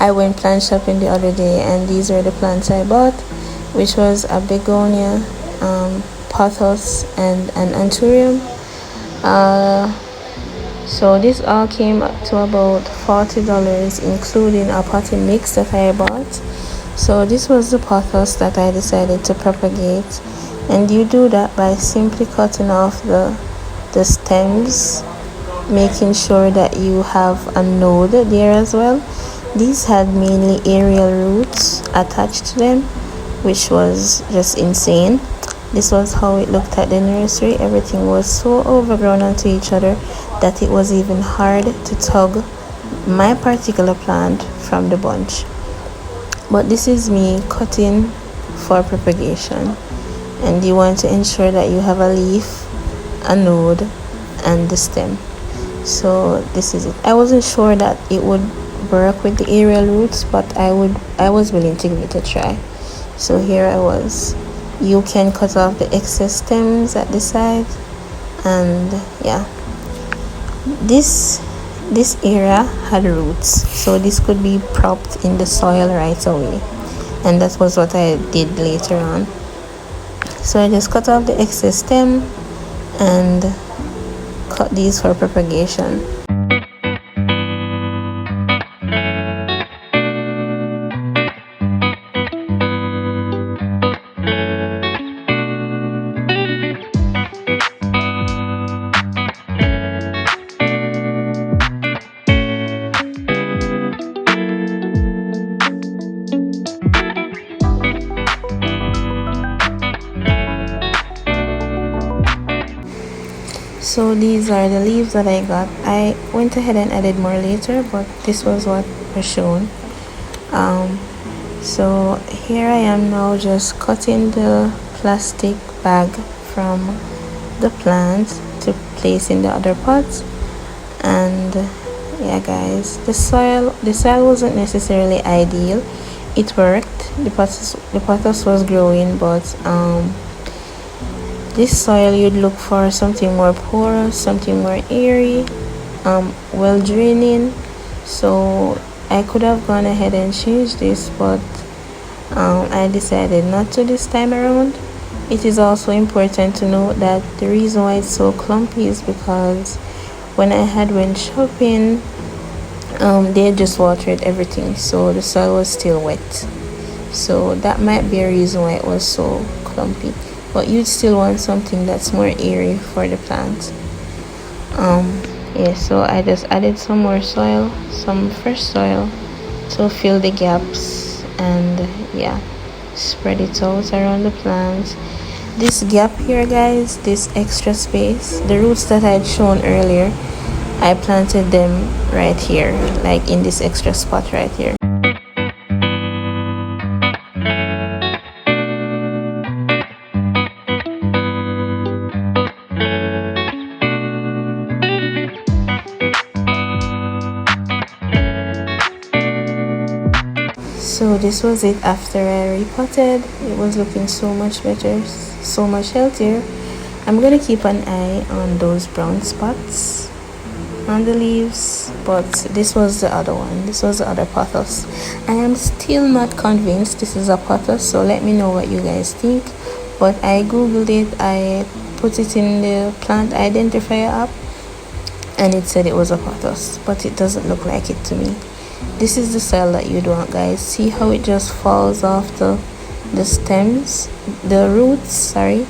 I went plant shopping the other day, and these are the plants I bought, which was a begonia, pothos, and an anthurium. So this all came up to about $40, including a potting mix that I bought. So this was the pothos that I decided to propagate, and you do that by simply cutting off the stems, making sure that you have a node there as well. These had mainly aerial roots attached to them, which was just insane. This was how it looked at the nursery. Everything was so overgrown onto each other that it was even hard to tug my particular plant from the bunch. But this is me cutting for propagation, and you want to ensure that you have a leaf, a node, and the stem. So this is it. I wasn't sure that it would work with the aerial roots, but I was willing to give it a try. So here I was. You can cut off the excess stems at the side, and yeah, this area had roots, so this could be propped in the soil right away, and that was what I did later on. So I just cut off the excess stem and cut these for propagation. So these are the leaves that I got. I went ahead and added more later, but this was what was shown. So here I am now, just cutting the plastic bag from the plant to place in the other pots. And yeah guys, the soil wasn't necessarily ideal. It worked. The pothos was growing, but this soil, you'd look for something more porous, something more airy, well draining. So I could have gone ahead and changed this, but I decided not to this time around. It is also important to note that the reason why it's so clumpy is because when I had went shopping, they just watered everything, so the soil was still wet. So that might be a reason why it was so clumpy. But you'd still want something that's more airy for the plant. Yeah, so I just added some more soil, some fresh soil, to fill the gaps, and yeah, spread it out around the plant. This gap here guys, this extra space, the roots that I had shown earlier, I planted them right here, like in this extra spot right here. So this was it after I repotted. It was looking so much better, so much healthier. I'm gonna keep an eye on those brown spots on the leaves, but this was the other one. This was the other pothos. I am still not convinced this is a pothos, so let me know what you guys think. But I googled it, I put it in the plant identifier app, and it said it was a pothos, but it doesn't look like it to me. This is the soil that you'd want guys. See how it just falls off the stems, the roots, sorry.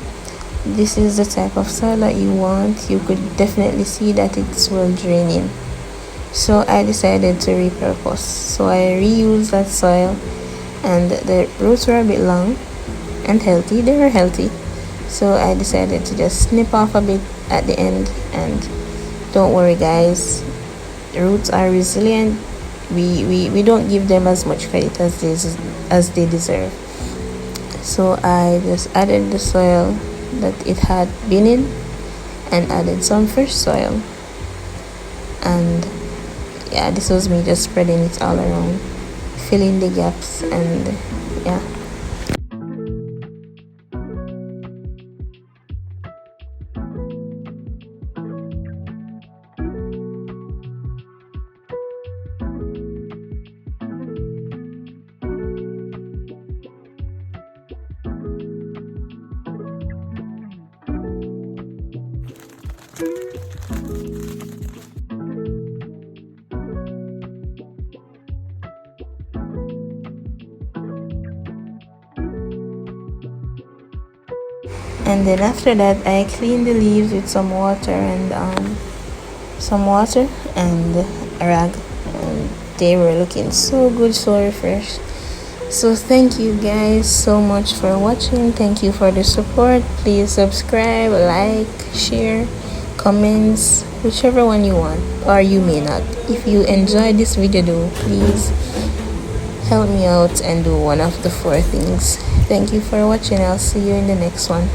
This is the type of soil that you want. You could definitely see that it's well draining. So I decided to repurpose. So I reused that soil, and the roots were a bit long and healthy. They were healthy. So I decided to just snip off a bit at the end, and don't worry guys, the roots are resilient. We don't give them as much credit as they deserve. So I just added the soil that it had been in, and added some fresh soil, and yeah, this was me just spreading it all around, filling the gaps, and yeah. And then after that, I cleaned the leaves with some water and a rag, and they were looking so good, so refreshed. So thank you guys so much for watching. Thank you for the support. Please subscribe, like, share, comments, whichever one you want, or you may not. If you enjoyed this video though, please help me out and do one of the 4 things. Thank you for watching. I'll see you in the next one.